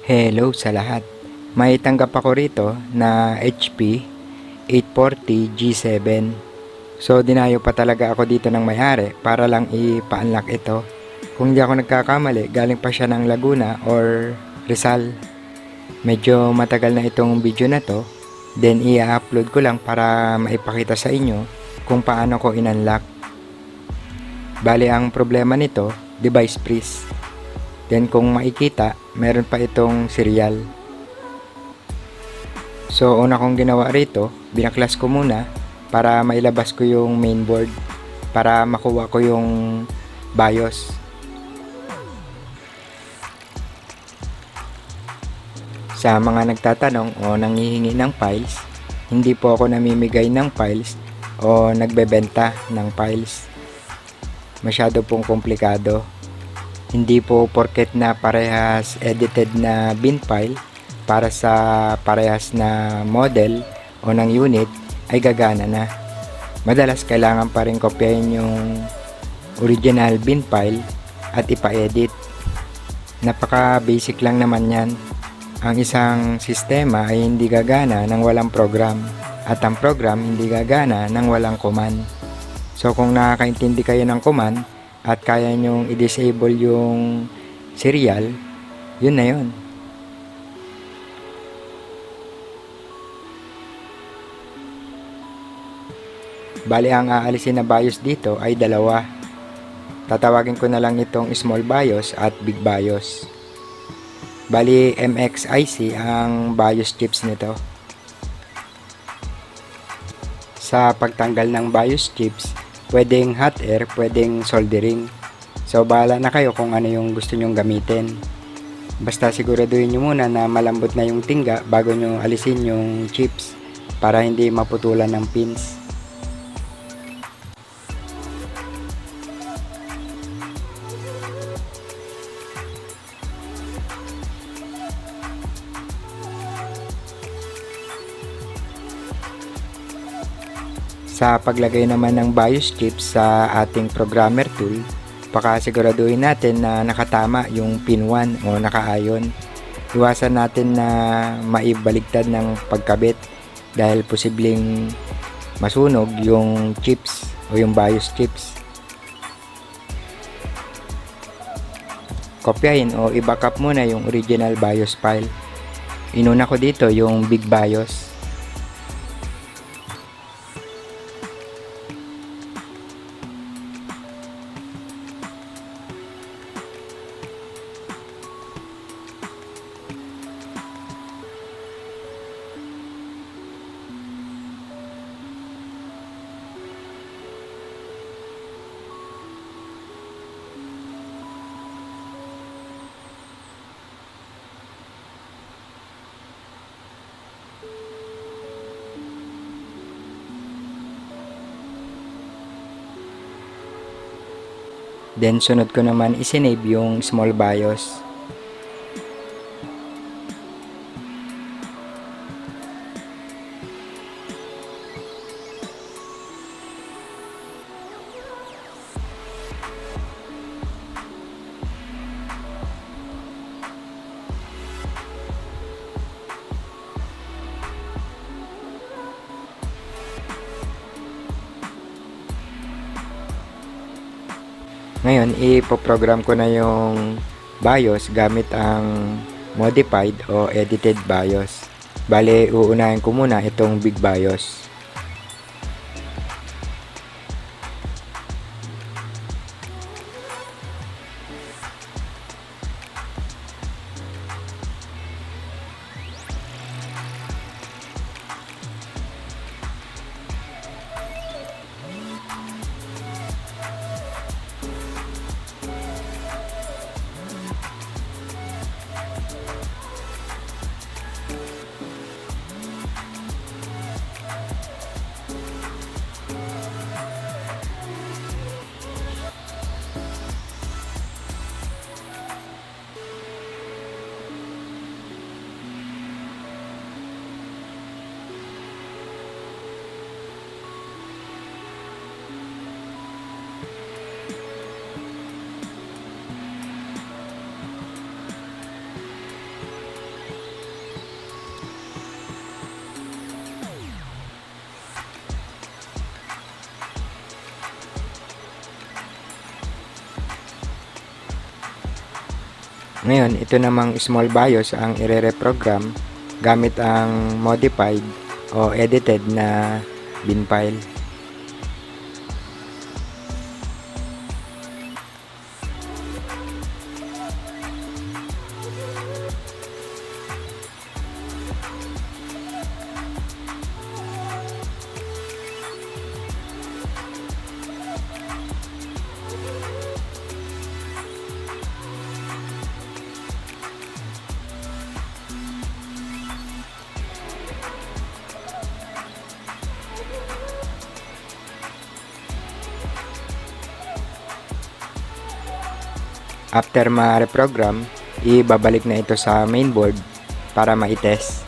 Hello sa lahat. May tanggap ako rito na HP 840 G7. So dinayo pa talaga ako dito ng may-ari para lang ipa-unlock ito. Kung hindi ako nagkakamali, galing pa siya ng Laguna or Rizal. Medyo matagal na itong video na to. Then i-upload ko lang para maipakita sa inyo kung paano ko in-unlock. Bali ang problema nito, device freeze. Then kung makikita, meron pa itong serial. So una kong ginawa rito, binaklas ko muna para mailabas ko yung mainboard para makuha ko yung BIOS. Sa mga nagtatanong o nanghihingi ng files, hindi po ako namimigay ng files o nagbebenta ng files. Masyado pong komplikado. Hindi po porket na parehas edited na bin file para sa parehas na model o ng unit ay gagana na. Madalas kailangan pa rin kopyahin yung original bin file at ipa-edit. Napaka basic lang naman yan. Ang isang sistema ay hindi gagana ng walang program at ang program hindi gagana ng walang command. So kung nakakaintindi kayo ng command at kaya nyong i-disable yung serial, yun na yun. Bali ang aalisin na BIOS dito ay dalawa. Tatawagin ko na lang itong small BIOS at big BIOS. Bali MXIC ang BIOS chips nito. Sa pagtanggal ng BIOS chips, pwedeng hot air, pwedeng soldering. So bahala na kayo kung ano yung gusto nyong gamitin. Basta siguraduhin nyo muna na malambot na yung tingga bago nyo alisin yung chips para hindi maputulan ng pins. Sa paglagay naman ng BIOS chips sa ating programmer tool, pakasiguraduhin natin na nakatama yung pin 1 o nakaayon. Iwasan natin na maibaligtad ng pagkabit dahil posibleng masunog yung chips o yung BIOS chips. Kopyahin o i-backup muna yung original BIOS file. Inuna ko dito yung big BIOS. Then sunod ko naman isinave yung small BIOS. Ngayon, ipoprogram ko na yung BIOS gamit ang modified o edited BIOS. Bale, uunahin ko muna itong big BIOS. Ngayon, ito namang small BIOS ang ire-reprogram gamit ang modified o edited na bin file. After ma-reprogram, ibabalik na ito sa mainboard para ma-test.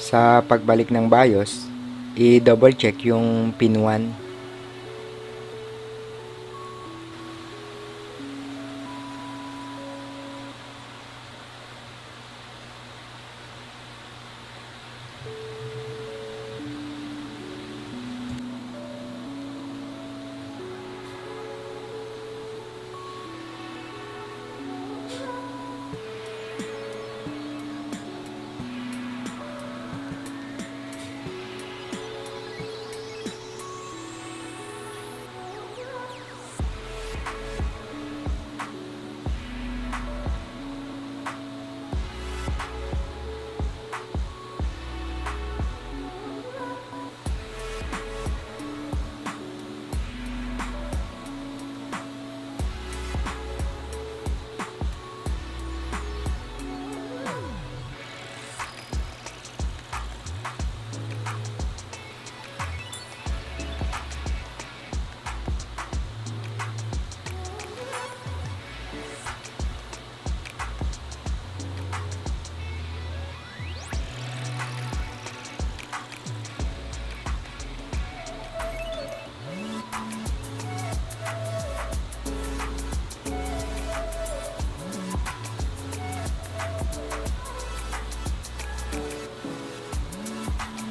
Sa pagbalik ng BIOS, i-double check yung pin 1.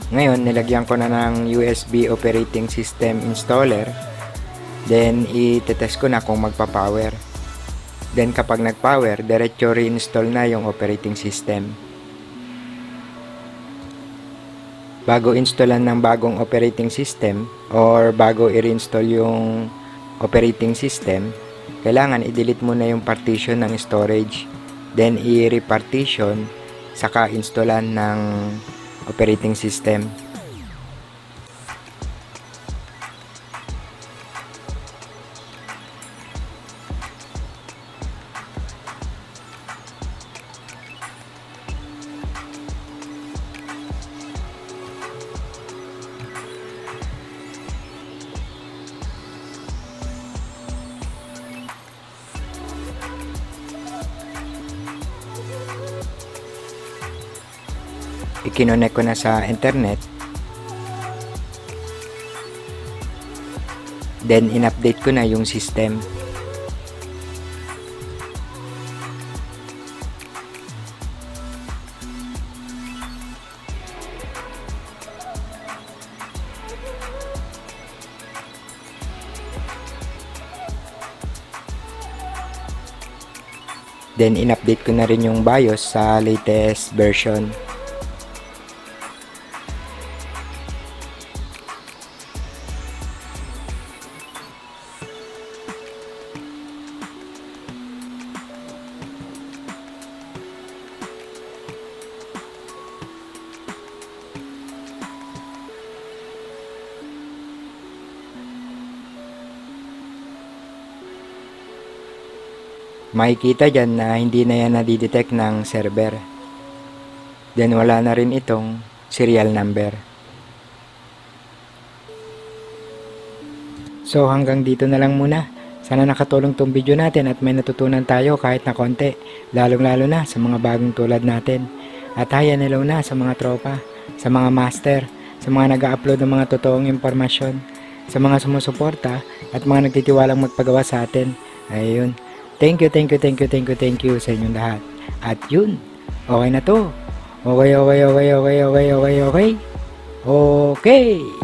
Ngayon, nilagyan ko na ng USB operating system installer. Then, i-test ko na kung magpa-power. Then, kapag nag-power, diretso reinstall na yung operating system. Bago installan ng bagong operating system or bago i-reinstall yung operating system, kailangan i-delete muna yung partition ng storage. Then, i-repartition, saka installan ng operating system. Ikinonek ko na sa internet. Then, in-update ko na yung system. Then, in-update ko na rin yung BIOS sa latest version. Makikita dyan na hindi na yan nadidetect ng server. Then wala na rin itong serial number. So hanggang dito na lang muna. Sana nakatulong tong video natin at may natutunan tayo kahit na konti. Lalong-lalo na sa mga bagong tulad natin. At hi and hello na sa mga tropa, sa mga master, sa mga nag-upload ng mga totoong impormasyon, sa mga sumusuporta at mga nagtitiwalang magpagawa sa atin. Ayun. Thank you, thank you, thank you, thank you, thank you sa inyong lahat. At yun, okay na to. Okay, okay, okay, okay, okay, okay, okay. Okay.